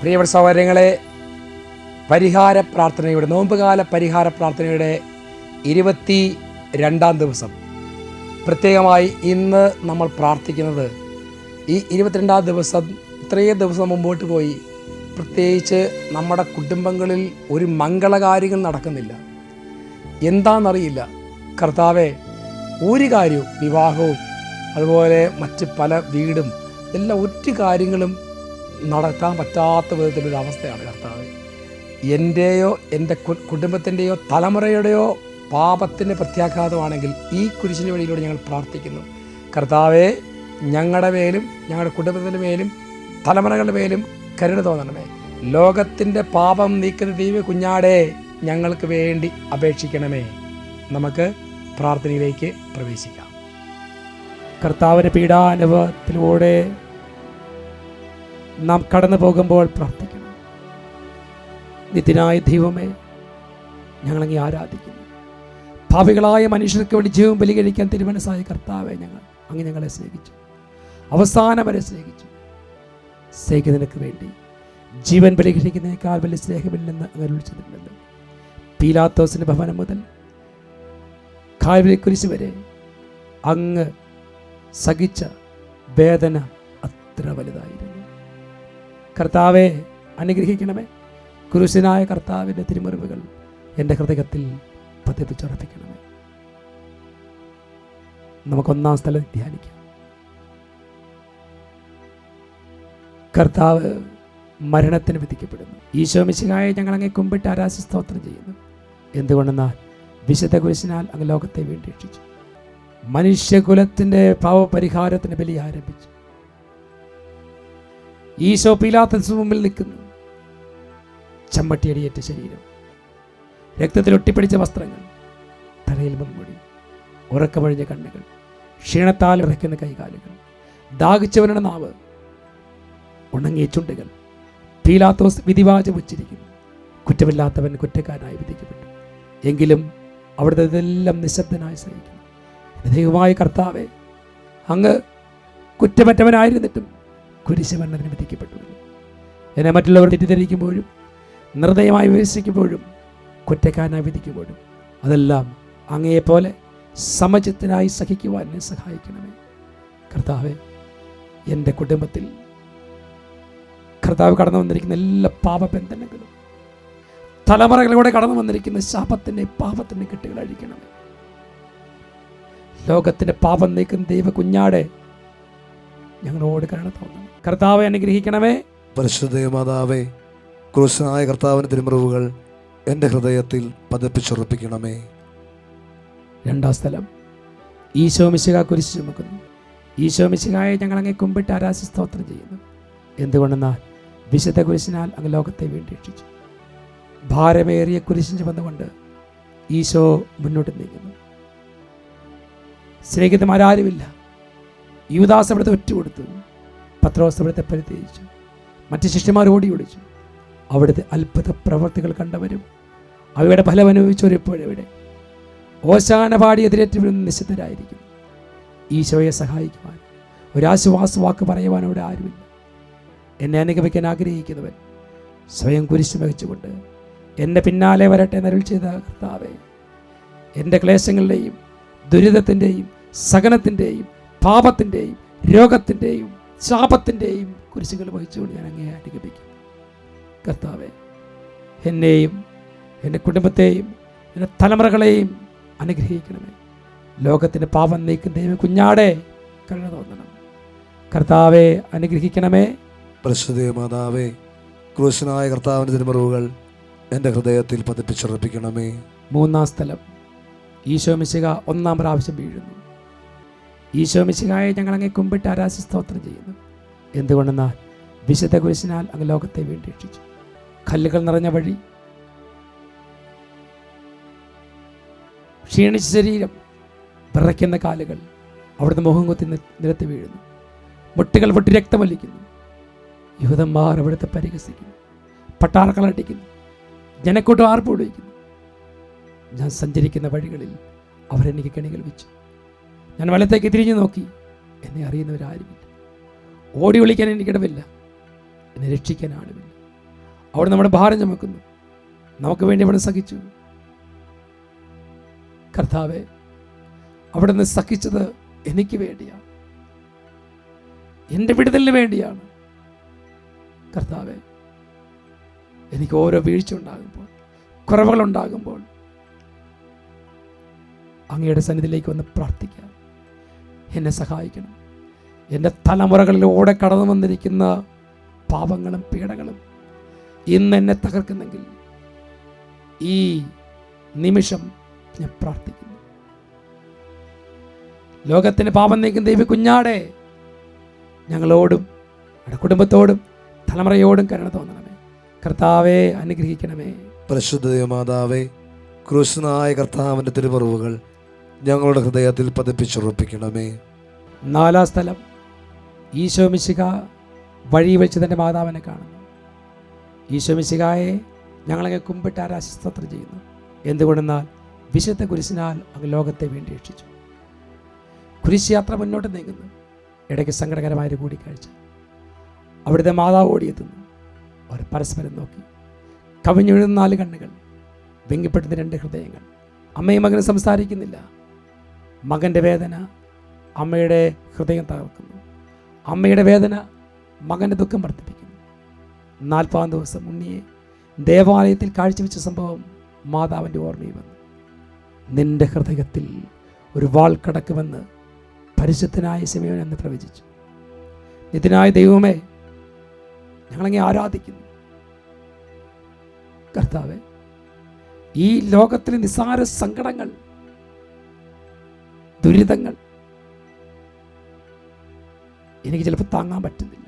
പ്രിയപ്പെട്ട സഹോദരങ്ങളെ, പരിഹാര പ്രാർത്ഥനയുടെ നോമ്പുകാല പരിഹാര പ്രാർത്ഥനയുടെ 22-ാം ദിവസം പ്രത്യേകമായി ഇന്ന് നമ്മൾ പ്രാർത്ഥിക്കുന്നത് ഈ 22-ാം ദിവസം ഇത്രയും ദിവസം മുമ്പോട്ട് പോയി പ്രത്യേകിച്ച് നമ്മുടെ കുടുംബങ്ങളിൽ ഒരു മംഗളകാര്യങ്ങൾ നടക്കുന്നില്ല. എന്താണെന്നറിയില്ല. കർത്താവെ, ഒരു കാര്യവും വിവാഹവും അതുപോലെ മറ്റ് പല വീടും എല്ലാം ഒരു കാര്യങ്ങളും നടത്താൻ പറ്റാത്ത വിധത്തിലൊരവസ്ഥയാണ്. കർത്താവെ, എൻ്റെയോ എൻ്റെ കുടുംബത്തിൻ്റെയോ തലമുറയുടെയോ പാപത്തിൻ്റെ പ്രത്യാഘാതമാണെങ്കിൽ ഈ കുരിശിന് വഴിയിലൂടെ ഞങ്ങൾ പ്രാർത്ഥിക്കുന്നു. കർത്താവെ, ഞങ്ങളുടെ മേലും ഞങ്ങളുടെ കുടുംബത്തിൻ്റെ മേലും തലമുറകളുടെ മേലും കരുണ തോന്നണമേ. ലോകത്തിൻ്റെ പാപം നീക്കുന്ന ദൈവ കുഞ്ഞാടെ ഞങ്ങൾക്ക് വേണ്ടി അപേക്ഷിക്കണമേ. നമുക്ക് പ്രാർത്ഥനയിലേക്ക് പ്രവേശിക്കാം. കർത്താവിൻ്റെ പീഡാനുഭവത്തിലൂടെ നാം കടന്നു പോകുമ്പോൾ പ്രാർത്ഥിക്കണം. നിത്യനായ ദൈവമേ, ഞങ്ങളങ്ങേ ആരാധിക്കുന്നു. പാപികളായ മനുഷ്യർക്ക് വേണ്ടി ജീവൻ ബലികഴിക്കാൻ തിരുമനസ്സായ കർത്താവെ, ഞങ്ങളെ സ്നേഹിച്ചു, അവസാനം വരെ സ്നേഹിച്ചു. സ്നേഹിക്കുന്നതിനൊക്കെ വേണ്ടി ജീവൻ ബലികഴിക്കുന്നതിനേക്കാൾ വലിയ സ്നേഹമില്ലെന്ന് അങ്ങനെ വിളിച്ചിട്ടുണ്ടല്ലോ. പീലാത്തോസിൻ്റെ ഭവനം മുതൽ കാൽവരി കുരിശ് വരെ അങ്ങ് സഹിച്ച വേദന അത്ര വലുതായിരുന്നു. കർത്താവെ, അനുഗ്രഹിക്കണമേ. കുരിശനായ കർത്താവിൻ്റെ തിരുമുറിവുകൾ എൻ്റെ ഹൃദയത്തിൽ പതിപ്പിച്ചുറപ്പിക്കണമേ. നമുക്കൊന്നാം സ്ഥലം ധ്യാനിക്കാം. കർത്താവ് മരണത്തിന് വിധിക്കപ്പെടുന്നു. ഈശോ മിശിഹായെ ഞങ്ങൾ അങ്ങേ കുമ്പിട്ട് ആരാധന സ്തോത്രം ചെയ്യുന്നു. എന്തുകൊണ്ടെന്നാൽ വിശുദ്ധ കുരിശിനാൽ അങ്ങ് ലോകത്തെ വീണ്ടും രക്ഷിച്ചു. മനുഷ്യകുലത്തിൻ്റെ പാവപരിഹാരത്തിന് ബലി ആരംഭിച്ചു. ഈശോ പീലാത്തോസിന് മുമ്പിൽ നിൽക്കുന്നു. ചമ്മട്ടിയടിയേറ്റ ശരീരം, രക്തത്തിൽ ഒട്ടിപ്പിടിച്ച വസ്ത്രങ്ങൾ, തലയിൽ മുൻമുടി, ഉറക്കമഴിഞ്ഞ കണ്ണുകൾ, ക്ഷീണത്താൽ വിറയ്ക്കുന്ന കൈകാലുകൾ, ദാഹിച്ചവരുടെ നാവ്, ഉണങ്ങിയ ചുണ്ടുകൾ. പീലാത്തോസ് വിധിവാചം ഉച്ചരിക്കുന്നു. കുറ്റമില്ലാത്തവൻ കുറ്റക്കാരനായി വിധിക്കപ്പെട്ടു. എങ്കിലും അവിടുത്തെ ഇതെല്ലാം നിശബ്ദനായി സഹിക്കുന്നു. ദൈവമായ കർത്താവെ, അങ്ങ് കുറ്റമറ്റവനായിരുന്നിട്ടും കുരിശുമരണത്തിന് വിധിക്കപ്പെട്ടു. എന്നെ മറ്റുള്ളവർ തെറ്റിദ്ധരിക്കുമ്പോഴും നിർദ്ദയമായി വിമർശിക്കുമ്പോഴും കുറ്റക്കാരനായി വിധിക്കുമ്പോഴും അതെല്ലാം അങ്ങയെപ്പോലെ സമചിത്തനായി സഹിക്കുവാൻ എന്നെ സഹായിക്കണമേ. കർത്താവെ, എൻ്റെ കുടുംബത്തിൽ കർത്താവ് കടന്നു വന്നിരിക്കുന്ന എല്ലാ പാപബന്ധനങ്ങളും, തലമുറകളിലൂടെ കടന്നു വന്നിരിക്കുന്ന ശാപത്തിൻ്റെ പാപത്തിൻ്റെ കെട്ടുകൾ അഴിക്കണമേ. ലോകത്തിൻ്റെ പാപം നീക്കുന്ന ദൈവ കുഞ്ഞാടെ ഞങ്ങളോട് കരുണ തോന്നണം. കർത്താവെ, അനുഗ്രഹിക്കണമേ. പരിശുദ്ധ മാതാവേ, ക്രൂശനായ കർത്താവിൻ്റെ തിരുമുറിവുകൾ എൻ്റെ ഹൃദയത്തിൽ പതിപ്പിച്ചുറപ്പിക്കണമേ. രണ്ടാം സ്ഥലം, ഈശോ മിശിഹാ കുരിശ് ചുമക്കുന്നു. ഈശോ മിശിഹായെ ഞങ്ങൾ അങ്ങേ കുമ്പിട്ട് ആരാധന സ്തോത്രം ചെയ്യുന്നു. എന്തുകൊണ്ടെന്നാൽ വിശുദ്ധ കുരിശിനാൽ അങ്ങ് ലോകത്തെ വീണ്ടും രക്ഷിച്ചു. ഭാരമേറിയ കുരിശിൻ ചുമന്നുകൊണ്ട് ഈശോ മുന്നോട്ട് നീങ്ങുന്നു. സ്നേഹിതന്മാരാരുമില്ല. യൂദാസ് അവിടുത്തെ ഒറ്റുകൊടുത്തു. പത്രോസ് അവിടുത്തെ പരിത്യജിച്ചു. മറ്റ് ശിഷ്യന്മാർ ഓടി ഒളിച്ചു. അവിടുത്തെ അത്ഭുത പ്രവർത്തികൾ കണ്ടവരും അവയുടെ ഫലം അനുഭവിച്ചവരിപ്പോഴെവിടെ? ഓശാന പാടി എതിരേറ്റവരും നിശ്ചിതരായിരിക്കും. ഈശോയെ സഹായിക്കുവാൻ, ഒരാശ്വാസ വാക്ക് പറയുവാൻ അവിടെ ആരുമില്ല. എന്നെ അനുഗമിക്കാൻ ആഗ്രഹിക്കുന്നവൻ സ്വയം കുരിശ് വഹിച്ചുകൊണ്ട് എൻ്റെ പിന്നാലെ വരട്ടെ എന്നരുൾ ചെയ്ത കർത്താവേ, എൻ്റെ ക്ലേശങ്ങളുടെയും ദുരിതത്തിൻ്റെയും സഹനത്തിൻ്റെയും പാപത്തിൻ്റെയും രോഗത്തിൻ്റെയും ശാപത്തിൻ്റെയും കുരിശുകൾ വഹിച്ചുകൊണ്ട് ഞാൻ അങ്ങേ അനുഗമിക്കും. കർത്താവേ, എന്നെയും എൻ്റെ കുടുംബത്തെയും എൻ്റെ തലമുറകളെയും അനുഗ്രഹിക്കണമേ. ലോകത്തിൻ്റെ പാപം നീക്കും ദൈവ കുഞ്ഞാടെ കരുണ തോന്നണം. കർത്താവെ, അനുഗ്രഹിക്കണമേ. പരിശുദ്ധ മാതാവേ, ക്രൂശനായ കർത്താവിൻ്റെ തിരുമുറിവുകൾ എൻ്റെ ഹൃദയത്തിൽ പതിപ്പിച്ചുറപ്പിക്കണമേ. മൂന്നാം സ്ഥലം, ഈശോ മിശിഹാ ഒന്നാം പ്രാവശ്യം വീഴുന്നു. ഈശോ മിശിഹായെ ഞങ്ങൾ അങ്ങേ കുമ്പിട്ട് ആരാധന സ്തോത്രം ചെയ്യുന്നു. എന്തുകൊണ്ടെന്നാൽ വിശുദ്ധ കുരിശിനാൽ അങ്ങ് ലോകത്തെ വീണ്ടും രക്ഷിച്ചു. കല്ലുകൾ നിറഞ്ഞ വഴി, ക്ഷീണിച്ച ശരീരം, വിറയ്ക്കുന്ന കാലുകൾ, അവിടുന്ന് മുഖം കുത്തി നിലത്ത് വീഴുന്നു. മുട്ടുകൾ പൊട്ടി രക്തമൊലിക്കുന്നു. യൂദന്മാർ അവിടുത്തെ പരിഹസിക്കുന്നു. പട്ടാളക്കളടിക്കുന്നു. ജനക്കൂട്ടം ആർപ്പുവിളിക്കുന്നു. ഞാൻ സഞ്ചരിക്കുന്ന വഴികളിൽ അവരെനിക്ക് കെണികൾ വെച്ചു. ഞാൻ വലത്തേക്ക് തിരിഞ്ഞു നോക്കി, എന്നെ അറിയുന്നവരാരുമില്ല. ഓടി വിളിക്കാൻ എനിക്കിടമില്ല, എന്നെ രക്ഷിക്കാൻ ആളുമില്ല. അവിടെ നമ്മുടെ ഭാരം ചുമക്കുന്നു. നമുക്ക് വേണ്ടി അവിടെ സഹിച്ചു. കർത്താവേ, അവിടെ നിന്ന് സഹിച്ചത് എനിക്ക് വേണ്ടിയാണ്, എൻ്റെ വിടുതലിന് വേണ്ടിയാണ്. കർത്താവേ, എനിക്ക് ഓരോ വീഴ്ച ഉണ്ടാകുമ്പോൾ, കുറവുകളുണ്ടാകുമ്പോൾ അങ്ങയുടെ സന്നിധിയിലേക്ക് വന്ന് പ്രാർത്ഥിക്കാം. എന്നെ സഹായിക്കണം. എൻ്റെ തലമുറകളിലൂടെ കടന്നു വന്നിരിക്കുന്ന പാപങ്ങളും പീഡകളും ഇന്ന് എന്നെ തകർക്കുന്നെങ്കിൽ ഈ നിമിഷം ഞാൻ പ്രാർത്ഥിക്കുന്നു. ലോകത്തിന് പാപം നീക്കുന്ന ദൈവ കുഞ്ഞാടെ ഞങ്ങളോടും ഞങ്ങളുടെ കുടുംബത്തോടും തലമുറയോടും കരുണ തോന്നണമേ. കർത്താവെ, അനുഗ്രഹിക്കണമേ. പരിശുദ്ധ മാതാവേ, ക്രൂശനായ കർത്താവിൻ്റെ തിരുമുറിവുകൾ ഞങ്ങളുടെ ഹൃദയത്തിൽ പതിപ്പിച്ചുറപ്പിക്കണമേ. 4-ാം സ്ഥലം, ഈശോ മിശിഹ വഴി വെച്ച് തൻ്റെ മാതാവിനെ കാണുന്നു. ഈശോ മിശിഹായെ ഞങ്ങളങ്ങ് കുമ്പിട്ട് ആരാശസ്തോത്രം ചെയ്യുന്നു. എന്തുകൊണ്ടെന്നാൽ വിശുദ്ധ കുരിശിനാൽ അങ്ങ് ലോകത്തെ വീണ്ടും രക്ഷിച്ചു. കുരിശ് യാത്ര മുന്നോട്ട് നീങ്ങുന്നു. ഇടയ്ക്ക് സങ്കടകരമായൊരു കൂടിക്കാഴ്ച. അവിടുത്തെ മാതാവ് ഓടിയെത്തുന്നു. അവർ പരസ്പരം നോക്കി. കവിഞ്ഞൊഴുന്ന 4 കണ്ണുകൾ, വെങ്കിപ്പെടുന്ന 2 ഹൃദയങ്ങൾ. അമ്മയും മകനും സംസാരിക്കുന്നില്ല. മകൻ്റെ വേദന അമ്മയുടെ ഹൃദയം തകർക്കുന്നു. അമ്മയുടെ വേദന മകൻ്റെ ദുഃഖം വർദ്ധിപ്പിക്കുന്നു. 40-ാം ദിവസം ഉണ്ണിയെ ദേവാലയത്തിൽ കാഴ്ചവെച്ച സംഭവം മാതാവിൻ്റെ ഓർമ്മയിൽ വന്നു. നിന്റെ ഹൃദയത്തിൽ ഒരു വാൾ കടക്കുമെന്ന് പരിശുദ്ധനായ ശിമയോൻ എന്ന് പ്രവചിച്ചു. നിത്യനായ ദൈവമേ, ഞങ്ങളങ്ങെ ആരാധിക്കുന്നു. കർത്താവേ, ഈ ലോകത്തിലെ നിസ്സാര സങ്കടങ്ങൾ, ദുരിതങ്ങൾ എനിക്ക് ചിലപ്പോൾ താങ്ങാൻ പറ്റുന്നില്ല.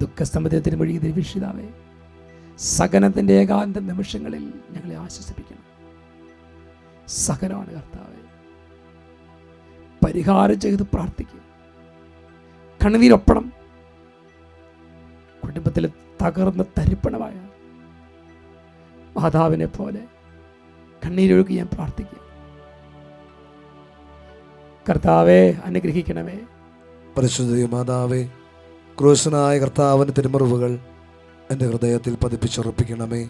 ദുഃഖസമുദ്രത്തിന് മുഴുകി ദൈവരക്ഷിതാവേ, സഹനത്തിൻ്റെ ഏകാന്ത നിമിഷങ്ങളിൽ ഞങ്ങളെ ആശ്വസിപ്പിക്കണം. സഹനമാണ് കർത്താവേ. പരിഹാരം ചെയ്ത് പ്രാർത്ഥിക്കുക. കണ്ണുനീരൊപ്പണം. കുടുംബത്തിൽ തകർന്ന തരിപ്പണമായ മാതാവിനെ പോലെ കണ്ണീരൊഴുകി ഞാൻ പ്രാർത്ഥിക്കുക. കർത്താവെ, അനുഗ്രഹിക്കണമേ. പരിശുദ്ധ മാതാവേ, ക്രൂശനായ കർത്താവിൻ്റെ തിരുമുറിവുകൾ എൻ്റെ ഹൃദയത്തിൽ പതിപ്പിച്ചുറപ്പിക്കണമേ.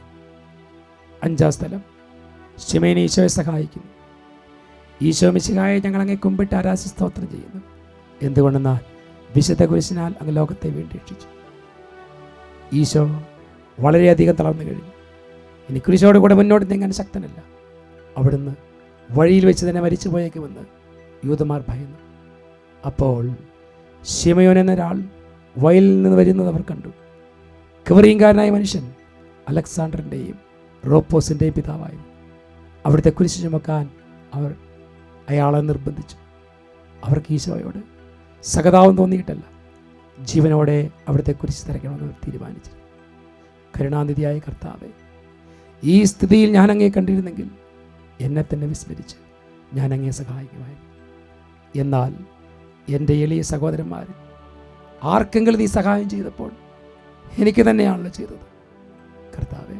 5-ാം സ്ഥലം, ശിമയോൻ ഈശോയെ സഹായിക്കുന്നു. ഈശോ മിശിഹായെ ഞങ്ങളങ്ങെ കുമ്പിട്ട് ആരാധസ്തോത്രം ചെയ്യുന്നു. എന്തുകൊണ്ടെന്നാൽ വിശുദ്ധ കുരിശിനാൽ അങ്ങ് ലോകത്തെ വീണ്ടും രക്ഷിച്ചു. ഈശോ വളരെയധികം തളർന്നു കഴിഞ്ഞു. ഇനി കുരിശോട് കൂടെ മുന്നോട്ട് നീങ്ങാൻ ശക്തനല്ല. അവിടുന്ന് വഴിയിൽ വെച്ച് തന്നെ മരിച്ചു പോയേക്കുമെന്ന് യൂതന്മാർ ഭയന്നു. അപ്പോൾ ശിമയോൻ എന്നൊരാൾ വയലിൽ നിന്ന് വരുന്നത് അവർ കണ്ടു. കിവറിയങ്കാരനായ മനുഷ്യൻ അലക്സാണ്ടറിൻ്റെയും റോപ്പോസിൻ്റെയും പിതാവായിരുന്നു. അവിടുത്തെ കുരിശ് ചുമക്കാൻ അവർ അയാളെ നിർബന്ധിച്ചു. അവർക്ക് ഈശോയോട് സഹതാപം തോന്നിയിട്ടല്ല, ജീവനോടെ അവിടുത്തെ കുരിശ് തിരക്കണമെന്ന് അവർ തീരുമാനിച്ചു. കരുണാനിധിയായ കർത്താവേ, ഈ സ്ഥിതിയിൽ ഞാൻ അങ്ങേ കണ്ടിരുന്നെങ്കിൽ എന്നെ തന്നെ വിസ്മരിച്ച് ഞാൻ അങ്ങേ സഹായിക്കുമായിരുന്നു. എന്നാൽ എൻ്റെ എളിയ സഹോദരന്മാർ ആർക്കെങ്കിലും നീ സഹായം ചെയ്തപ്പോൾ എനിക്ക് തന്നെയാണല്ലോ ചെയ്തത്. കർത്താവേ,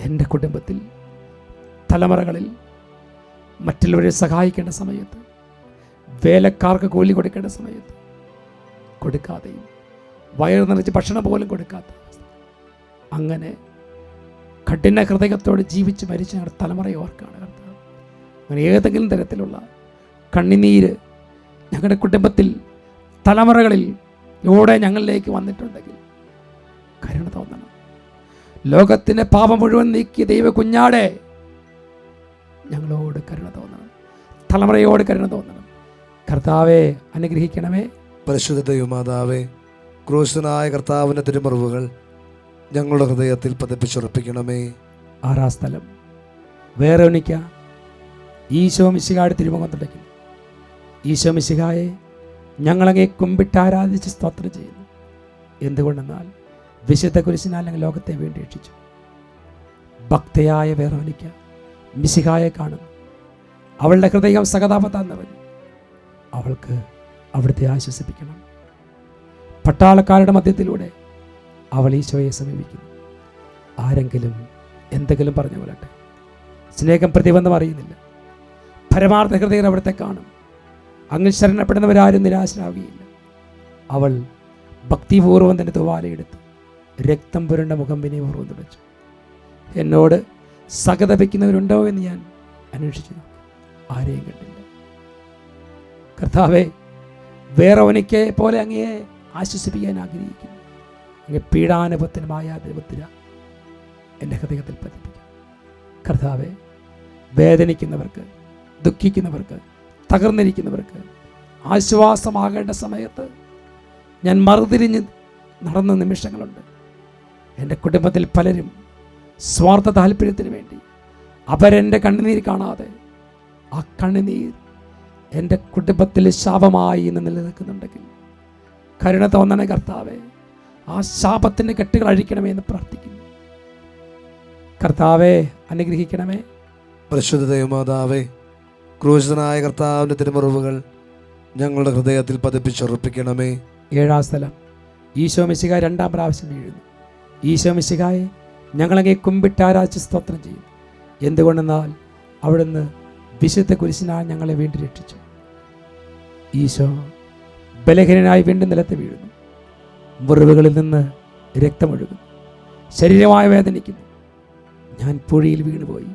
എൻ്റെ കുടുംബത്തിൽ തലമുറകളിൽ മറ്റുള്ളവരെ സഹായിക്കേണ്ട സമയത്ത്, വേലക്കാർക്ക് കൂലി കൊടുക്കേണ്ട സമയത്ത് കൊടുക്കാതെയും വയറ് നിറച്ച് ഭക്ഷണം പോലും കൊടുക്കാത്ത അങ്ങനെ കഠിന ഹൃദയത്തോടെ ജീവിച്ച് മരിച്ച ഞങ്ങളുടെ തലമുറയെ ഓർക്കാണ് കർത്താവ്. അങ്ങനെ ഏതെങ്കിലും തരത്തിലുള്ള കണ്ണുനീര് ഞങ്ങളുടെ കുടുംബത്തിൽ തലമുറകളിൽ ലൂടെ ഞങ്ങളിലേക്ക് വന്നിട്ടുണ്ടെങ്കിൽ കരുണ തോന്നണം. ലോകത്തിൻ്റെ പാപം മുഴുവൻ നീക്കിയ ദൈവ കുഞ്ഞാടെ ഞങ്ങളോട് കരുണ തോന്നണം. തലമുറയോട് കരുണ തോന്നണം. കർത്താവെ, അനുഗ്രഹിക്കണമേ. പരിശുദ്ധ ദൈവമാതാവേ, ക്രൂശനായ കർത്താവിൻ്റെ തിരുമുറിവുകൾ ഞങ്ങളുടെ ഹൃദയത്തിൽ പതിപ്പിച്ചുറപ്പിക്കണമേ. 6-ാം സ്ഥലം, വേറോനിക്ക ഈശോ മിശിഹായുടെ തിരുമുഖം തുടയ്ക്കുന്നു. ഈശോ മിശിഹായെ ഞങ്ങളങ്ങെ കുമ്പിട്ട് ആരാധിച്ച് സ്തോത്രം ചെയ്യുന്നു. എന്തുകൊണ്ടെന്നാൽ വിശുദ്ധ കുരിശിനാൽ ഞങ്ങൾ ലോകത്തെ വീണ്ടും രക്ഷിച്ചു. ഭക്തയായ വേറോനിക്ക മിശിഹായെ കാണുന്നു. അവളുടെ ഹൃദയം സഹതാപത്താൽ നിറഞ്ഞു. അവൾക്ക് അവിടുത്തെ ആശ്വസിപ്പിക്കണം. പട്ടാളക്കാരുടെ മധ്യത്തിലൂടെ അവൾ ഈശോയെ സമീപിക്കുന്നു. ആരെങ്കിലും എന്തെങ്കിലും പറഞ്ഞു കൊള്ളട്ടെ, സ്നേഹം പ്രതിബന്ധം അറിയുന്നില്ല. പരമാർത്ഥ ഹൃദയർ അവിടുത്തെ കാണും. അങ്ങിൽ ശരണപ്പെടുന്നവരാരും നിരാശരാകുകയില്ല. അവൾ ഭക്തിപൂർവ്വം തന്നെ തുവാലയെടുത്ത് രക്തം പുരണ്ട മുഖം വിനയപൂർവ്വം തുടച്ചു. എന്നോട് സഹതപിക്കുന്നവരുണ്ടോ എന്ന് ഞാൻ അന്വേഷിച്ചു, ആരെയും കണ്ടില്ല. കർത്താവേ, വേറൊവനിക്ക് പോലെ അങ്ങയെ ആശ്വസിപ്പിക്കാൻ ആഗ്രഹിക്കുന്നു. അങ്ങ് പീഡാനുഭവത്തിനുമായ ദൈവത്തില എൻ്റെ ഹൃദയത്തിൽ പതിപ്പിക്കും. കർത്താവെ, വേദനിക്കുന്നവർക്ക്, ദുഃഖിക്കുന്നവർക്ക്, തകർന്നിരിക്കുന്നവർക്ക് ആശ്വാസമാകേണ്ട സമയത്ത് ഞാൻ മറുതിരിഞ്ഞ് നടന്ന നിമിഷങ്ങളുണ്ട്. എൻ്റെ കുടുംബത്തിൽ പലരും സ്വാർത്ഥ താല്പര്യത്തിന് വേണ്ടി അവരെൻ്റെ കണ്ണുനീർ കാണാതെ ആ കണ്ണുനീർ എൻ്റെ കുടുംബത്തിൽ ശാപമായി ഇന്ന് നിലനിൽക്കുന്നുണ്ടെങ്കിൽ കരുണ തോന്നണേ കർത്താവെ, ആ ശാപത്തിൻ്റെ കെട്ടുകൾ അഴിക്കണമേ എന്ന് പ്രാർത്ഥിക്കുന്നു. കർത്താവെ, അനുഗ്രഹിക്കണമേ. പരിശുദ്ധ ദൈവമാതാവേ, ക്രൂശനായ കർത്താവിൻ്റെ തിരുമുറിവുകൾ ഞങ്ങളുടെ ഹൃദയത്തിൽ പതിപ്പിച്ചുറപ്പിക്കണമേ. 7-ാം സ്ഥലം. ഈശോ മിശിഹായ 2-ാം പ്രാവശ്യം വീഴുന്നു. ഈശോ മിശിഹായെ ഞങ്ങളങ്ങേ കുമ്പിട്ട് ആരാധിച്ച് സ്തോത്രം ചെയ്യും. എന്തുകൊണ്ടെന്നാൽ അവിടുന്ന് വിശുദ്ധ കുരിശിനാൽ ഞങ്ങളെ വീണ്ടും രക്ഷിച്ചു. ഈശോ ബലഹീനനായി വീണ്ടും നിലത്ത് വീഴുന്നു. മുറിവുകളിൽ നിന്ന് രക്തമൊഴുകുന്നു. ശരീരമായി വേദനിക്കുന്നു. ഞാൻ പുഴയിൽ വീണുപോയി.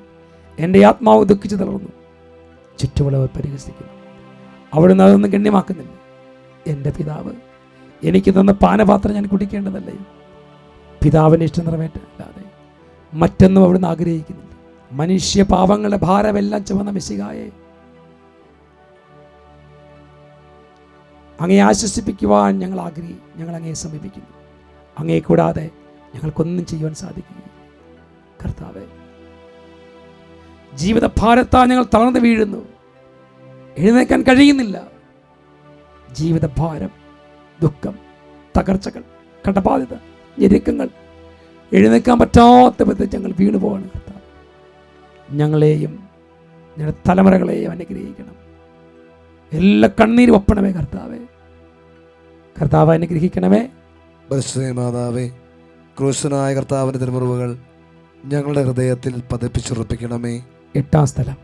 എൻ്റെ ആത്മാവ് ദുഃഖിച്ചു തളർന്നു. ചുറ്റുമുള്ളവർ പരിഹസിക്കുന്നു. അവിടുന്ന് അതൊന്നും ഗണ്യമാക്കുന്നില്ല. എൻ്റെ പിതാവ് എനിക്ക് തന്ന പാനപാത്രം ഞാൻ കുടിക്കേണ്ടതല്ലേ? പിതാവിൻ്റെ ഇഷ്ടം നിറവേറ്റാതെ മറ്റൊന്നും അവിടുന്ന് ആഗ്രഹിക്കുന്നില്ല. മനുഷ്യ പാപങ്ങളുടെ ഭാരമെല്ലാം ചുമന്ന മിശിഹായെ അങ്ങയെ ആശ്വസിപ്പിക്കുവാൻ ഞങ്ങൾ അങ്ങയെ സമീപിക്കുന്നു. അങ്ങയെ കൂടാതെ ഞങ്ങൾക്കൊന്നും ചെയ്യുവാൻ സാധിക്കുകയില്ല. കർത്താവേ, ജീവിത ഭാരത്താൽ ഞങ്ങൾ തളർന്നു വീഴുന്നു. എഴുന്നേക്കാൻ കഴിയുന്നില്ല. ജീവിത ഭാരം, ദുഃഖം, തകർച്ചകൾ, കടബാധ്യത, ഞെരുക്കങ്ങൾ, എഴുന്നേക്കാൻ പറ്റാത്ത വിധത്തിൽ ഞങ്ങൾ വീണു പോവാണ്. കർത്താവ്, ഞങ്ങളെയും ഞങ്ങളുടെ തലമുറകളെയും അനുഗ്രഹിക്കണം. എല്ലാ കണ്ണീരും ഒപ്പണമേ കർത്താവേ. കർത്താവ് അനുഗ്രഹിക്കണമേ. മാതാവേ, ക്രൂശനായ കർത്താവിൻ്റെ തിരുമുറിവുകൾ ഞങ്ങളുടെ ഹൃദയത്തിൽ പതിപ്പിച്ചുറപ്പിക്കണമേ. 8-ാം സ്ഥലം.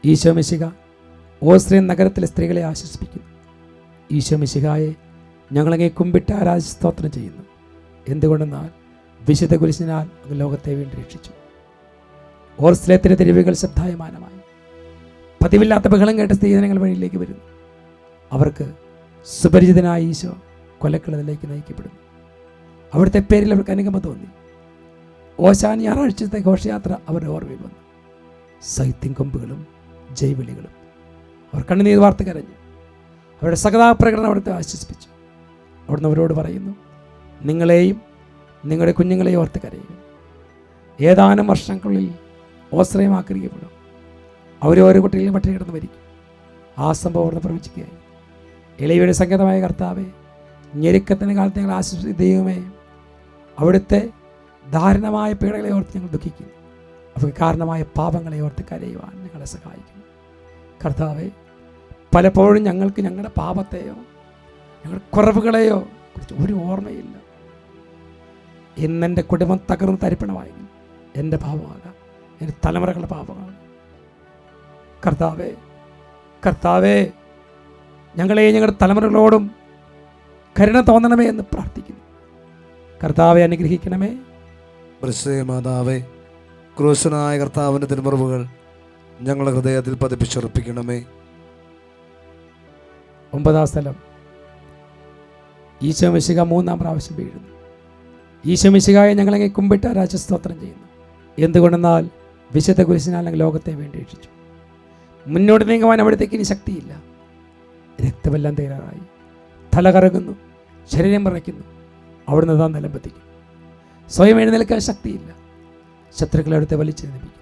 ഈശോ മിശിഹ ഓസ്ട്രിയൻ നഗരത്തിലെ സ്ത്രീകളെ ആശ്വസിപ്പിക്കുന്നു. ഈശോ മിശിഹായെ ഞങ്ങളങ്ങേ കുമ്പിട്ട് ആരാധിച്ച് സ്തോത്രം ചെയ്യുന്നു. എന്തുകൊണ്ടെന്നാൽ വിശുദ്ധ കുരിശിനാൽ ലോകത്തെ വീണ്ടും രക്ഷിച്ചു. ഓർസ്ലേത്തിലെ തെരുവുകൾ ശബ്ദായമാനമായി. പതിവില്ലാത്ത ബഹളം കേട്ട സ്ത്രീജനങ്ങൾ വഴിയിലേക്ക് വരുന്നു. അവർക്ക് സുപരിചിതനായ ഈശോ കൊലക്കളത്തിലേക്ക് നയിക്കപ്പെടുന്നു. അവിടുത്തെ പേരിൽ അവർക്ക് അനുകമ്പ തോന്നി. ഓശാന ഞായറാഴ്ചത്തെ ഘോഷയാത്ര അവരുടെ ഓർമ്മയിൽ വന്നു. സൈത്യം കൊമ്പുകളും ജൈവിളികളും. അവർ കണ്ണുനീർ വാർത്ത് കരഞ്ഞു. അവരുടെ സകതാപ്രകടനം അവിടുത്തെ ആശ്വസിപ്പിച്ചു. അവിടുന്ന് അവരോട് പറയുന്നു, നിങ്ങളെയും നിങ്ങളുടെ കുഞ്ഞുങ്ങളെയും ഓർത്ത് കരയുക. ഏതാനും വർഷങ്ങളിൽ ഓശ്രയം ആക്രമിക്കപ്പെടും. അവരോരോ കുട്ടികളും പട്ടിണി കിടന്ന് മരിക്കും. ആ സംഭവം അവിടുന്ന് പ്രവചിക്കുകയായി. എളിയവയുടെ സംഗീതമായ കർത്താവെ, ഞെരുക്കത്തിൻ്റെ കാലത്ത് ഞങ്ങൾ ആശ്വസിച്ച ദൈവമേ, അവിടുത്തെ ദാരുണമായ പീഡകളെ ഓർത്ത് ഞങ്ങൾ ദുഃഖിക്കുന്നു. അവർക്ക് കാരണമായ പാപങ്ങളെ ഓർത്ത് കരയുവാൻ ഞങ്ങളെ സഹായിക്കുന്നു. കർത്താവെ, പലപ്പോഴും ഞങ്ങൾക്ക് ഞങ്ങളുടെ പാപത്തെയോ ഞങ്ങളുടെ കുറവുകളെയോ കുറിച്ച് ഒരു ഓർമ്മയില്ല. ഇന്നെൻ്റെ കുടുംബം തകർന്ന് തരിപ്പണമായെങ്കിൽ എൻ്റെ പാപമാകാം, എൻ്റെ തലമുറകളുടെ പാപമാണ്. കർത്താവേ, കർത്താവേ, ഞങ്ങളെ ഞങ്ങളുടെ തലമുറകളോടും കരുണ തോന്നണമേ എന്ന് പ്രാർത്ഥിക്കുന്നു. കർത്താവെ, അനുഗ്രഹിക്കണമേ. മാതാവേ, ക്രൂശനായ കർത്താവിൻ്റെ തിരുമുറിവുകൾ ഞങ്ങളുടെ ഹൃദയത്തിൽ പതിപ്പിച്ചുറപ്പിക്കണമേ. 9-ാം സ്ഥലം. ഈശോ മിശിഹ 3-ാം പ്രാവശ്യം വീഴുന്നു. ഈശോ മിശിഹായെ ഞങ്ങളങ്ങേ കുമ്പിട്ട് ആരാധിച്ച് സ്തോത്രം ചെയ്യുന്നു. എന്തുകൊണ്ടെന്നാൽ വിശുദ്ധ കുരിശിനാൽ ഞങ്ങൾ ലോകത്തെ വേണ്ടി രക്ഷിച്ചു. മുന്നോട്ട് നീങ്ങുവാൻ അവിടത്തേക്ക് ഇനി ശക്തിയില്ല. രക്തമെല്ലാം തയ്യാറായി. തല കറങ്ങുന്നു, ശരീരം വിറയ്ക്കുന്നു. അവിടുന്ന് താൻ നിലംപതിക്കും. സ്വയം എഴുന്നേൽക്കാൻ ശക്തിയില്ല. ശത്രുക്കളെ അടുത്ത് വലിച്ചെഴുന്നേൽപ്പിക്കും.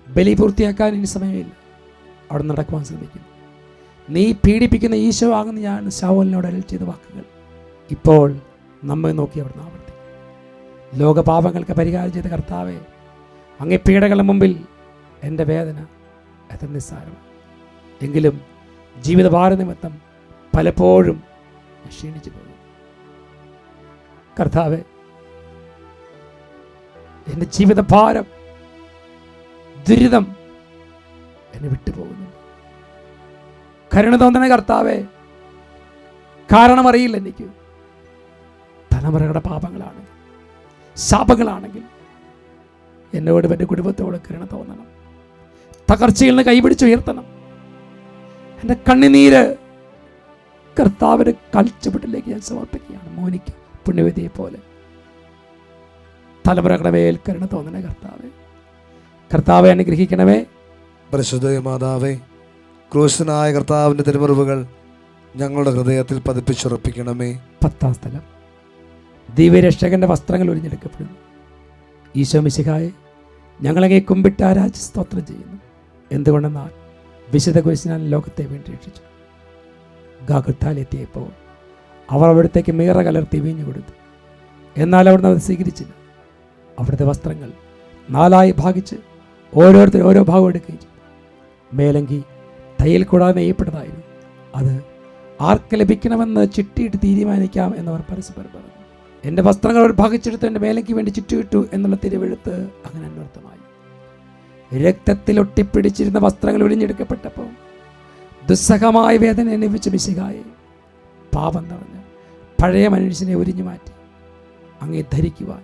ബലി പൂർത്തിയാക്കാൻ ഇനി സമയമില്ല. അവിടെ നടക്കുവാൻ ശ്രമിക്കുന്നു. നീ പീഡിപ്പിക്കുന്ന ഈശോ ആകുന്ന ഞാൻ ശൗലിനോട് അരുളി ചെയ്ത വാക്കുകൾ ഇപ്പോൾ നമ്മെ നോക്കി അവിടുന്ന് ആവർത്തിക്കും. ലോകപാപങ്ങൾക്ക് പരിഹാരം ചെയ്ത കർത്താവെ, അങ്ങേ പീഡകളുടെ മുമ്പിൽ എൻ്റെ വേദന എത്ര നിസ്സാരമാണ്. എങ്കിലും ജീവിതഭാര നിമിത്തം പലപ്പോഴും ക്ഷീണിച്ചു പോകും. കർത്താവെ, എൻ്റെ ജീവിതഭാരം, ദുരിതം എന്നെ വിട്ടുപോകുന്നു. കരുണ തോന്നണ കർത്താവെ. കാരണം അറിയില്ല എനിക്ക്. തലമുറകളുടെ പാപങ്ങളാണെങ്കിൽ, ശാപങ്ങളാണെങ്കിൽ എന്നോടും എൻ്റെ കുടുംബത്തോട് കരുണ തോന്നണം. തകർച്ചയിൽ നിന്ന് കൈപിടിച്ചുയർത്തണം. എൻ്റെ കണ്ണുനീര് കർത്താവിൻ്റെ കാൽച്ചുവട്ടിലേക്ക് ഞാൻ സമർപ്പിക്കുകയാണ്. മോനിക്ക പുണ്യവതിയെ പോലെ തലമുറകളുടെ മേൽ കരുണ തോന്നണേ കർത്താവേ. കർത്താവെ അനുഗ്രഹിക്കണമേ. പരിശുദ്ധ മാതാവേ, ക്രൂശനായ കർത്താവിൻ്റെ തിരുമുറിവുകൾ ഞങ്ങളുടെ ഹൃദയത്തിൽ പതിപ്പിച്ചുറപ്പിക്കണമേ. 10-ാം സ്ഥലം, ദിവ്യരക്ഷകന്റെ വസ്ത്രങ്ങൾ ഒഴിഞ്ഞെടുക്കപ്പെടുന്നു. ഈശോ മിശിഹായെ, ഞങ്ങളങ്ങേ കുമ്പിട്ട് ആരാധിച്ച് സ്തോത്രം ചെയ്യുന്നു. എന്തുകൊണ്ടെന്നാൽ വിശുദ്ധ കുരിശിനാൽ ലോകത്തെ വീണ്ടും രക്ഷിച്ചു. ഗാഗുത്താലെത്തിയപ്പോൾ അവർ അവിടത്തേക്ക് മീറ കലർത്തി വീഞ്ഞു കൊടുത്തു. എന്നാൽ അവിടുന്ന് അത് സ്വീകരിച്ചില്ല. അവിടുത്തെ വസ്ത്രങ്ങൾ 4 ഭാഗിച്ച് ഓരോരുത്തരും ഓരോ ഭാഗം എടുക്കുകയും ചെയ്തു. മേലങ്കി തയ്യൽ കൂടാതെ നെയ്യപ്പെട്ടതായിരുന്നു. അത് ആർക്ക് ലഭിക്കണമെന്ന് ചിട്ടിയിട്ട് തീരുമാനിക്കാം എന്നവർ പരസ്പരം പറഞ്ഞു. എൻ്റെ വസ്ത്രങ്ങൾ അവർ ഭാഗിച്ചെടുത്ത് എൻ്റെ മേലയ്ക്ക് വേണ്ടി ചുറ്റുവിട്ടു എന്നുള്ള തിരുവെഴുത്ത് അങ്ങനെ അന്വർത്ഥമായി. രക്തത്തിൽ ഒട്ടിപ്പിടിച്ചിരുന്ന വസ്ത്രങ്ങൾ ഒഴിഞ്ഞെടുക്കപ്പെട്ടപ്പോൾ ദുസ്സഹമായ വേദന അനുഭവിച്ച മിശിഹായെ, പാപം നിറഞ്ഞ് പഴയ മനുഷ്യനെ ഒരിഞ്ഞു മാറ്റി അങ്ങേ ധരിക്കുവാൻ,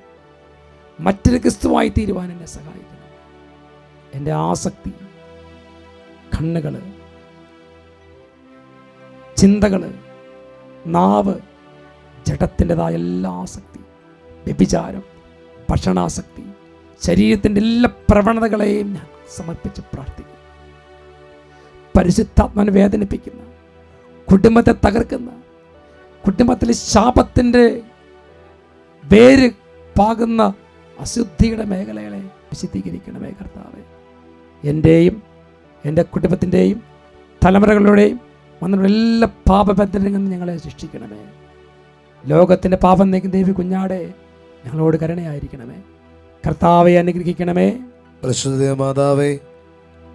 മറ്റൊരു ക്രിസ്തുവായി തീരുവാൻ എന്നെ സഹായിക്കണം. എൻ്റെ ആസക്തി, കണ്ണുകൾ, ചിന്തകൾ, നാവ്, ജഡത്തിൻ്റെതായ എല്ലാ ആസക്തി, വ്യഭിചാരം, ഭക്ഷണാസക്തി, ശരീരത്തിൻ്റെ എല്ലാ പ്രവണതകളെയും ഞാൻ സമർപ്പിച്ച് പ്രാർത്ഥിക്കുന്നു. പരിശുദ്ധാത്മാവിനെ വേദനിപ്പിക്കുന്ന, കുടുംബത്തെ തകർക്കുന്ന, കുടുംബത്തിലെ ശാപത്തിൻ്റെ വേര് പാകുന്ന അശുദ്ധിയുടെ മേഖലകളെ വിശദീകരിക്കണമേ കർത്താവേ. എൻ്റെയും എൻ്റെ കുടുംബത്തിൻ്റെയും തലമുറകളുടെയും വന്നുള്ള എല്ലാ പാപബന്ധനങ്ങളിൽ നിന്ന് ഞങ്ങളെ ശിക്ഷിക്കണമേ. ലോകത്തിൻ്റെ പാപം നീക്കുന്ന ദേവി കുഞ്ഞാടെ ഞങ്ങളോട് കരുണയായിരിക്കണമേ. കർത്താവെ അനുഗ്രഹിക്കണമേ. പരിശുദ്ധ മാതാവേ,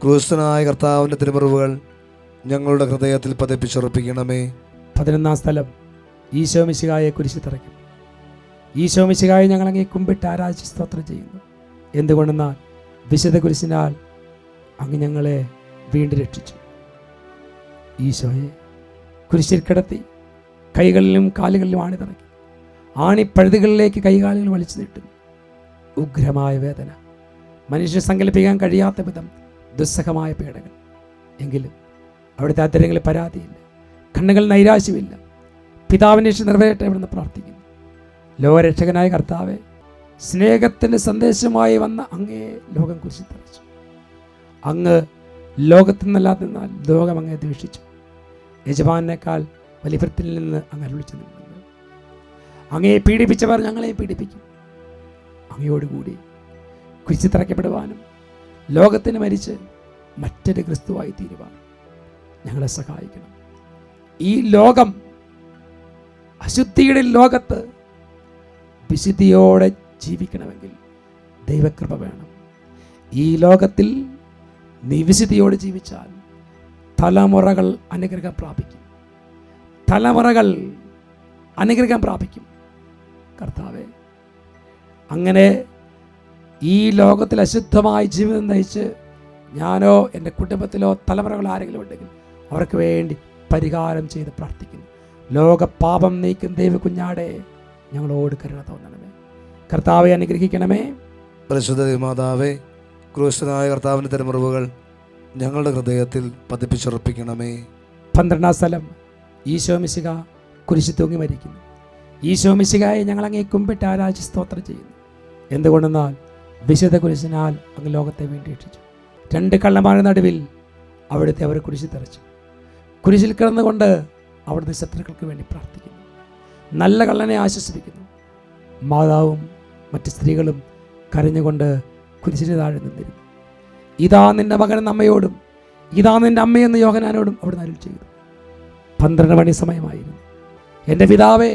ക്രൂശനായ കർത്താവിൻ്റെ തിരുമുറിവുകൾ ഞങ്ങളുടെ ഹൃദയത്തിൽ പതിപ്പിച്ചുറപ്പിക്കണമേ. 11-ാം സ്ഥലം, ഈശോ മിശിഹായെ കുരിശിൽ തറയ്ക്കും. ഈശോ മിശിഹായെ ഞങ്ങളങ്ങേ കുമ്പിട്ട് ആരാധിച്ച് സ്തോത്രം ചെയ്യുന്നു. എന്തുകൊണ്ടെന്നാൽ വിശുദ്ധ കുരിശിനാൽ അങ്ങ് ഞങ്ങളെ വീണ്ടും രക്ഷിച്ചു. ഈശോയെ കുരിശിൽ കിടത്തി കൈകളിലും കാലുകളിലും ആണി തറയ്ക്കും. ആണിപ്പഴുതുകളിലേക്ക് കൈകാലുകൾ വലിച്ചു നീട്ടുന്നു. ഉഗ്രമായ വേദന, മനുഷ്യൻ സങ്കല്പിക്കാൻ കഴിയാത്ത വിധം ദുസ്സഹമായ പീഡകൾ. എങ്കിലും അവിടുത്തെ അധരങ്ങളിൽ പരാതിയില്ല, കണ്ണുകൾ നൈരാശ്യമില്ല. പിതാവിൻ്റെ ഇഷ്ടം നിറവേറട്ടെ എന്ന് പ്രാർത്ഥിക്കുന്നു. ലോകരക്ഷകനായ കർത്താവെ, സ്നേഹത്തിൻ്റെ സന്ദേശമായി വന്ന അങ്ങേ ലോകം കുരിശിൽ തറച്ചു. അങ്ങ് ലോകത്തിൽ നിന്നല്ലാതെ നിന്നാൽ ലോകം അങ്ങേ ദ്വേഷിച്ചു. യജമാനേക്കാൾ വലിയ വൃത്തിൽ നിന്ന് അങ്ങ് അരുളിച്ചു നിന്നത്. അങ്ങയെ പീഡിപ്പിച്ചവർ ഞങ്ങളെ പീഡിപ്പിക്കും. അങ്ങയോടുകൂടി കുരിശിൽ തറയ്ക്കപ്പെടുവാനും ലോകത്തിന് മരിച്ച് മറ്റൊരു ക്രിസ്തുവായി തീരുവാൻ ഞങ്ങളെ സഹായിക്കണം. ഈ ലോകം, അശുദ്ധിയുടെ ലോകത്ത് വിശുദ്ധിയോടെ ജീവിക്കണമെങ്കിൽ ദൈവകൃപ വേണം. ഈ ലോകത്തിൽ നീ വിശുദ്ധിയോടെ ജീവിച്ചാൽ തലമുറകൾ അനുഗ്രഹം പ്രാപിക്കും. തലമുറകൾ അനുഗ്രഹം പ്രാപിക്കും. കർത്താവേ, അങ്ങനെ ഈ ലോകത്തിൽ അശുദ്ധമായ ജീവിതം നയിച്ച് ഞാനോ എൻ്റെ കുടുംബത്തിലോ തലമുറകൾ ആരെങ്കിലും ഉണ്ടെങ്കിൽ അവർക്ക് വേണ്ടി പരിഹാരം ചെയ്ത് പ്രാർത്ഥിക്കുന്നു. ലോക പാപം നീക്കും ദൈവ കുഞ്ഞാടെ ഞങ്ങളോട് കരുണ തോന്നണമേ. കർത്താവെ അനുഗ്രഹിക്കണമേ. പരിശുദ്ധ മാതാവേ, ക്രൂശനായ കർത്താവിൻ്റെ തിരുമുറിവുകൾ ഞങ്ങളുടെ ഹൃദയത്തിൽ പതിപ്പിച്ചുറപ്പിക്കണമേ. 12-ാം സ്ഥലം, ഈശോ മിശിഹ കുരിശിൽ തൂങ്ങി മരിക്കുന്നു. ഈശോ മിശിഹായെ ഞങ്ങളങ്ങേ കുമ്പിട്ട് ആരാധിച്ച് സ്തോത്രം ചെയ്യുന്നു. എന്തുകൊണ്ടെന്നാൽ വിശുദ്ധ കുരിശിനാൽ അങ്ങ് ലോകത്തെ വീണ്ടും രക്ഷിച്ചു. 2 കള്ളന്മാരുടെ നടുവിൽ അവിടുത്തെ അവർ കുരിശിൽ തറച്ചു. കുരിശിൽ കിടന്നുകൊണ്ട് അവിടുത്തെ ശത്രുക്കൾക്ക് വേണ്ടി പ്രാർത്ഥിക്കുന്നു. നല്ല കള്ളനെ ആശ്വസിപ്പിക്കുന്നു. മാതാവും മറ്റ് സ്ത്രീകളും കരഞ്ഞുകൊണ്ട് കുരിശിന് താഴെ നിന്നിരുന്നു. ഇതാ നിന്റെ മകനെന്ന അമ്മയോടും ഇതാ നിന്റെ അമ്മയെന്ന് യോഹന്നാനോടും അവിടുന്ന് അരുളി ചെയ്തു. 12 മണി സമയമായിരുന്നു. എൻ്റെ പിതാവേ,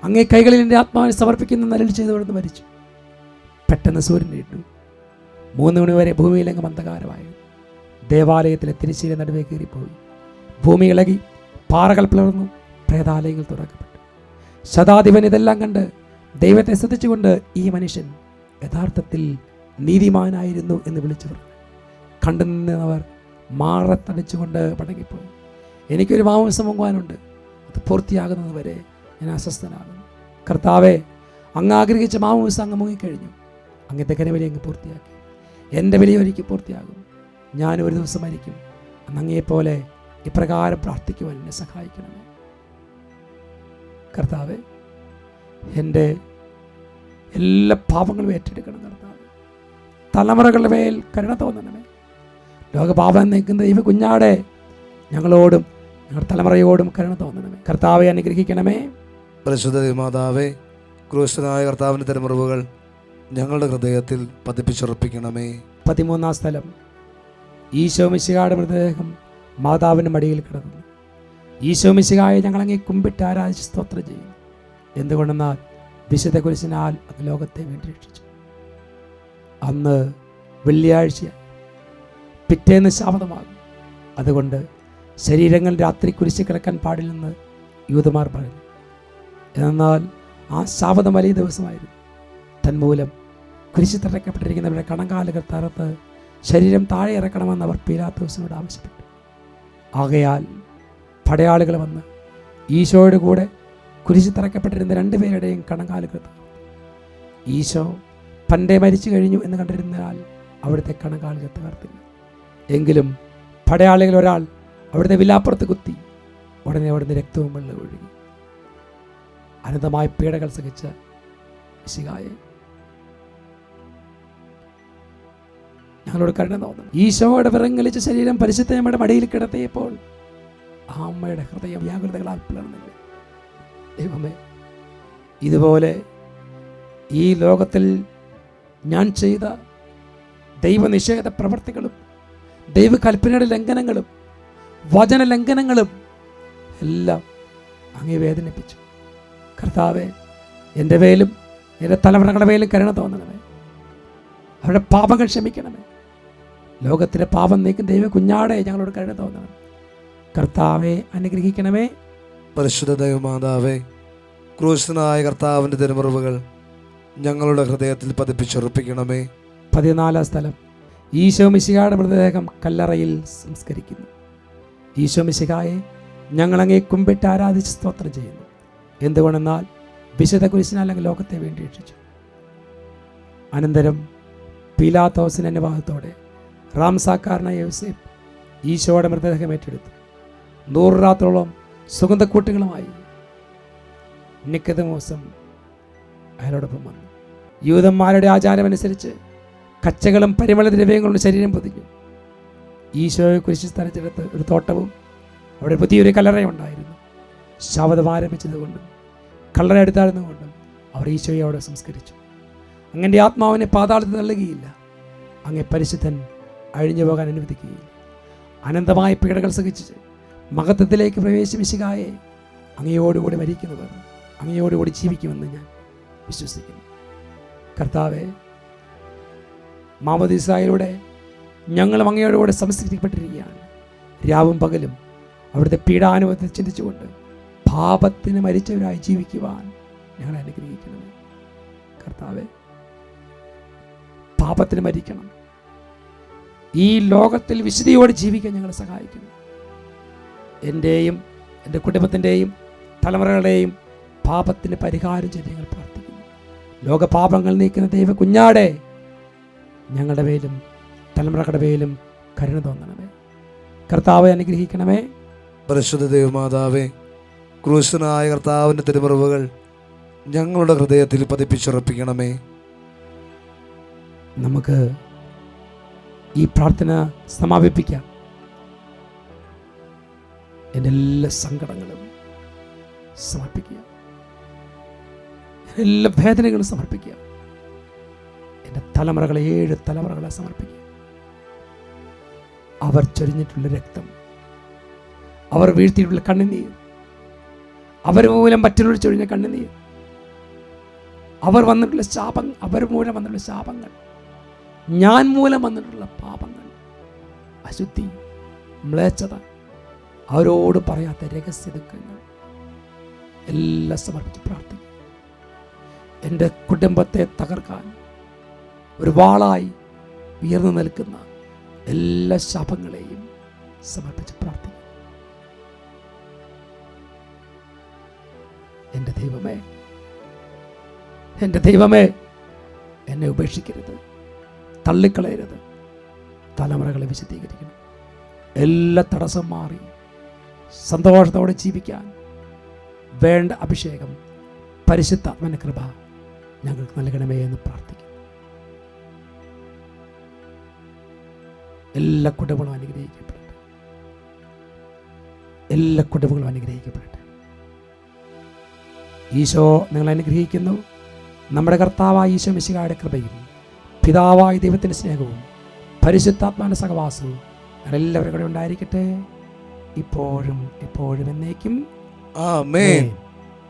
അങ്ങേ കൈകളിൽ എൻ്റെ ആത്മാവിനെ സമർപ്പിക്കുന്ന അരുളി ചെയ്ത് അവിടുന്ന് മരിച്ചു. പെട്ടെന്ന് സൂര്യൻ ഇട്ടു. 3 മണി വരെ ഭൂമിയിലെങ്ങും അന്ധകാരമായിരുന്നു. ദേവാലയത്തിലെ തിരശ്ശീല നടുവേ കയറിപ്പോയി. ഭൂമി ഇളകി, പാറകൾ പിളർന്നു, പ്രേതാലയങ്ങൾ തുറക്കപ്പെട്ടു. ശതാധിപൻ ഇതെല്ലാം കണ്ട് ദൈവത്തെ സ്തുതിച്ചുകൊണ്ട് ഈ മനുഷ്യൻ യഥാർത്ഥത്തിൽ നീതിമാനായിരുന്നു എന്ന് വിളിച്ചു പറഞ്ഞു. കണ്ടു നിന്നവർ മാറത്തടിച്ചുകൊണ്ട് മടങ്ങിപ്പോയി. എനിക്കൊരു മാംസം വാങ്ങുവാനുണ്ട്, അത് പൂർത്തിയാകുന്നത് വരെ ഞാൻ അസ്വസ്ഥനാകുന്നു. കർത്താവെ, അങ്ങ് ആഗ്രഹിച്ച മാമോദിസ അങ്ങ് മുങ്ങിക്കഴിഞ്ഞു. അങ്ങനത്തെ കരവിലി അങ്ങ് പൂർത്തിയാക്കി. എൻ്റെ വിലി ഒരിക്കൽ പൂർത്തിയാകും. ഞാൻ ഒരു ദിവസം മരിക്കും. അന്ന് അങ്ങയെപ്പോലെ ഇപ്രകാരം പ്രാർത്ഥിക്കുവാൻ എന്നെ സഹായിക്കണമേ. കർത്താവെ, എൻ്റെ എല്ലാ പാപങ്ങളും ഏറ്റെടുക്കണം. കർത്താവ്, തലമുറകളുടെ മേൽ കരുണ തോന്നണമേ. ലോകപാപം നീക്കുന്ന ദൈവ കുഞ്ഞാടെ ഞങ്ങളോടും ഞങ്ങളുടെ തലമുറയോടും കരുണ തോന്നണമേ. കർത്താവെ, അനുഗ്രഹിക്കണമേ. പരിശുദ്ധ മാതാവേ, ക്രൂശനായ കർത്താവിൻ്റെ തിരുമുറിവുകൾ ഞങ്ങളുടെ ഹൃദയത്തിൽ പതിപ്പിച്ചുറപ്പിക്കണമേ. 13-ാം സ്ഥലം. ഈശോ മിശിഹായുടെ മൃതദേഹം മാതാവിൻ്റെ മടിയിൽ കിടന്നു. ഈശോ മിശിഹായെ ഞങ്ങളങ്ങേ കുമ്പിട്ട് ആരാധിച്ച് സ്തോത്രം ചെയ്യുന്നു. എന്തുകൊണ്ടെന്നാൽ വിശുദ്ധ കുരിശിനാൽ അങ്ങ് ലോകത്തെ വീണ്ടും രക്ഷിച്ചു. അന്ന് വെള്ളിയാഴ്ച, പിറ്റേന്ന് ശാബതമാകും. അതുകൊണ്ട് ശരീരങ്ങൾ രാത്രി കുരിശ് കിടക്കാൻ പാടില്ലെന്ന് യൂതന്മാർ പറഞ്ഞു. എന്നാൽ ആ ശാബതം വലിയ ദിവസമായിരുന്നു. തന്മൂലം കുരിശ് തറയ്ക്കപ്പെട്ടിരിക്കുന്നവരുടെ കണങ്കാലുകൾ തറത്ത് ശരീരം താഴെ ഇറക്കണമെന്ന് അവർ പീലാത്തോസിനോട് ആവശ്യപ്പെട്ടു. ആകയാൽ പടയാളികൾ വന്ന് ഈശോയുടെ കൂടെ കുരിശ് തറയ്ക്കപ്പെട്ടിരുന്ന രണ്ടുപേരുടെയും കണങ്കാലുകൾ തകർത്തു. ഈശോ പണ്ടേ മരിച്ചു കഴിഞ്ഞു എന്ന് കണ്ടിരുന്നാൽ അവിടുത്തെ കണങ്കാലുകൾ തകർത്തില്ല. എങ്കിലും പടയാളികൾ ഒരാൾ അവിടുത്തെ വിലാപ്പുറത്ത് കുത്തി. ഉടനെ അവിടുന്ന് രക്തവും വെള്ളം ഒഴുകി. അനന്തമായ പീഡകൾ സഹിച്ച മിശിഹായെ ഞങ്ങളോട് കരുണ തോന്നണം. ഈശോയുടെ വിറങ്ങലിച്ച ശരീരം പരിശുദ്ധമ്മയുടെ മടിയിൽ കിടത്തിയപ്പോൾ ആ അമ്മയുടെ ഹൃദയം വ്യാകുലതകളാൽ പിളർന്നില്ല. ദൈവമേ, ഇതുപോലെ ഈ ലോകത്തിൽ ഞാൻ ചെയ്ത ദൈവനിഷേധ പ്രവർത്തികളും ദൈവകൽപ്പനയുടെ ലംഘനങ്ങളും വചന ലംഘനങ്ങളും എല്ലാം അങ്ങേ വേദനിപ്പിച്ചു. കർത്താവെ, എൻ്റെ മേലും എൻ്റെ തലമുറകളുടെ മേലും കരുണ തോന്നണമേ. അവരുടെ പാപങ്ങൾ ക്ഷമിക്കണമേ. ലോകത്തിൻ്റെ പാപം നീക്കും ദൈവ കുഞ്ഞാടെ ഞങ്ങളോട് കരുണ തോന്നണം. കർത്താവെ, അനുഗ്രഹിക്കണമേ. പരിശുദ്ധ ദൈവമാതാവേ, ക്രൂശനായ കർത്താവിൻ്റെ തിരുമുറിവുകൾ ഞങ്ങളുടെ ഹൃദയത്തിൽ പതിപ്പിച്ചുറപ്പിക്കണമേ. 14-ാം സ്ഥലം. ഈശോ മിശിഹായുടെ മൃതദേഹം കല്ലറയിൽ സംസ്കരിക്കുന്നു. ഈശോ മിശിഹായെ ഞങ്ങളങ്ങേ കുമ്പിട്ട് ആരാധിച്ച് സ്തോത്രം ചെയ്യുന്നു. എന്തുകൊണ്ടെന്നാൽ വിശുദ്ധ കുരിശിനാൽ അങ്ങ് ലോകത്തെ വേണ്ടി രക്ഷിച്ചു. അനന്തരം പീലാത്തോസിൻ്റെ അനുവാദത്തോടെ റാംസാക്കാരനായ യോസേപ്പ് ഈശോയുടെ മൃതദേഹം ഏറ്റെടുത്തു. 100 രാത്രോളം സുഗന്ധക്കൂട്ടുകളുമായി നിക്കോദെമോസും അയാളോടൊപ്പം വന്നു. യൂദന്മാരുടെ ആചാരമനുസരിച്ച് കച്ചകളും പരിമള ദ്രവ്യങ്ങളുടെ ശരീരം പൊതിഞ്ഞു. ഈശോയെ കുരിശിൽ തറച്ചെടുത്ത് ഒരു തോട്ടവും അവിടെ പുതിയൊരു കല്ലറയുണ്ടായിരുന്നു. ശാബതം ആരംഭിച്ചതുകൊണ്ടും കല്ലറ എടുത്തായിരുന്നുകൊണ്ടും അവർ ഈശോയെ അവിടെ സംസ്കരിച്ചു. അങ്ങൻ്റെ ആത്മാവിനെ പാതാളത്തിൽ തള്ളുകയില്ല. അങ്ങേ പരിശുദ്ധൻ അഴിഞ്ഞു പോകാൻ അനുവദിക്കുകയില്ല. അനന്തമായ പീഡകൾ സഹിച്ച് മഹത്വത്തിലേക്ക് പ്രവേശിച്ച മിശിഹായെ അങ്ങയോടുകൂടി മരിക്കുന്നവർ അങ്ങയോടുകൂടി ജീവിക്കുമെന്ന് ഞാൻ വിശ്വസിക്കുന്നു. കർത്താവെ, മാമോദീസായിലൂടെ ഞങ്ങളും അങ്ങയോടുകൂടെ സംസ്കരിക്കപ്പെട്ടിരിക്കുകയാണ്. രാവും പകലും അവിടുത്തെ പീഡാനുഭവത്തിൽ ചിന്തിച്ചുകൊണ്ട് പാപത്തിന് മരിച്ചവരായി ജീവിക്കുവാൻ ഞങ്ങളെ അനുഗ്രഹിക്കണമേ. കർത്താവെ, പാപത്തിന് മരിക്കണം. ഈ ലോകത്തിൽ വിശുദ്ധിയോടെ ജീവിക്കാൻ ഞങ്ങളെ സഹായിക്കണം. എൻ്റെയും എൻ്റെ കുടുംബത്തിൻ്റെയും തലമുറകളുടെയും പാപത്തിന് പരിഹാരം ചെയ്ത് ഞങ്ങൾ പ്രാർത്ഥിക്കുന്നു. ലോകപാപങ്ങൾ നീക്കുന്ന ദൈവ കുഞ്ഞാടെ ഞങ്ങളുടെ മേലും തലമുറകളുടെ മേലും കരുണ തോന്നണമേ. കർത്താവെ, അനുഗ്രഹിക്കണമേ. പരിശുദ്ധ ദൈവമാതാവേ, ക്രൂശനായ കർത്താവിൻ്റെ തിരുമുറിവുകൾ ഞങ്ങളുടെ ഹൃദയത്തിൽ പതിപ്പിച്ചുറപ്പിക്കണമേ. നമുക്ക് ഈ പ്രാർത്ഥന സമാപിപ്പിക്കാം. എൻ്റെ എല്ലാ സങ്കടങ്ങളും സമർപ്പിക്കുക, എല്ലാ വേദനകളും സമർപ്പിക്കുക. എൻ്റെ തലമുറകളെ 7 തലമുറകളെ സമർപ്പിക്കുക. അവർ ചൊരിഞ്ഞിട്ടുള്ള രക്തം, അവർ വീഴ്ത്തിയിട്ടുള്ള കണ്ണുനീർ, അവർ മൂലം മറ്റുള്ളവർ ചൊരിഞ്ഞ കണ്ണുനീർ, അവർ വന്നിട്ടുള്ള ശാപങ്ങൾ, അവർ മൂലം വന്നിട്ടുള്ള ശാപങ്ങൾ, ഞാൻ മൂലം വന്നിട്ടുള്ള പാപങ്ങൾ, അശുദ്ധി, മ്ലേച്ഛത, അവരോട് പറയാത്ത രഹസ്യ ദുഃഖങ്ങൾ എല്ലാം സമർപ്പിച്ച് പ്രാർത്ഥിക്കും. എൻ്റെ കുടുംബത്തെ തകർക്കാൻ ഒരു വാളായി ഉയർന്നു നിൽക്കുന്ന എല്ലാ ശാപങ്ങളെയും സമർപ്പിച്ച് പ്രാർത്ഥിക്കും. എൻ്റെ ദൈവമേ, എൻ്റെ ദൈവമേ, എന്നെ ഉപേക്ഷിക്കരുത്, തള്ളിക്കളയരുത്. തലമുറകളെ വിശദീകരിക്കണം. എല്ലാ തടസ്സം മാറി സന്തോഷത്തോടെ ജീവിക്കാൻ വേണ്ട അഭിഷേകം, പരിശുദ്ധാത്മന്റെ കൃപ ഞങ്ങൾക്ക് നൽകണമേ എന്ന് പ്രാർത്ഥിക്കുന്നു. എല്ലാ കുടുംബങ്ങളും അനുഗ്രഹിക്കപ്പെടട്ടെ. എല്ലാ കുടുംബങ്ങളും അനുഗ്രഹിക്കപ്പെടട്ടെ. ഈശോ നിങ്ങളെ അനുഗ്രഹിക്കുന്നു. നമ്മുടെ കർത്താവായ ഈശോ മിശിഹായുടെ കൃപയും പിതാവായ ദൈവത്തിൻ്റെ സ്നേഹവും പരിശുദ്ധാത്മാവിൻ്റെ സഹവാസവും എല്ലാവരും കൂടെ ഉണ്ടായിരിക്കട്ടെ, ഇപ്പോഴും എപ്പോഴും എന്നേക്കും. ആമേൻ.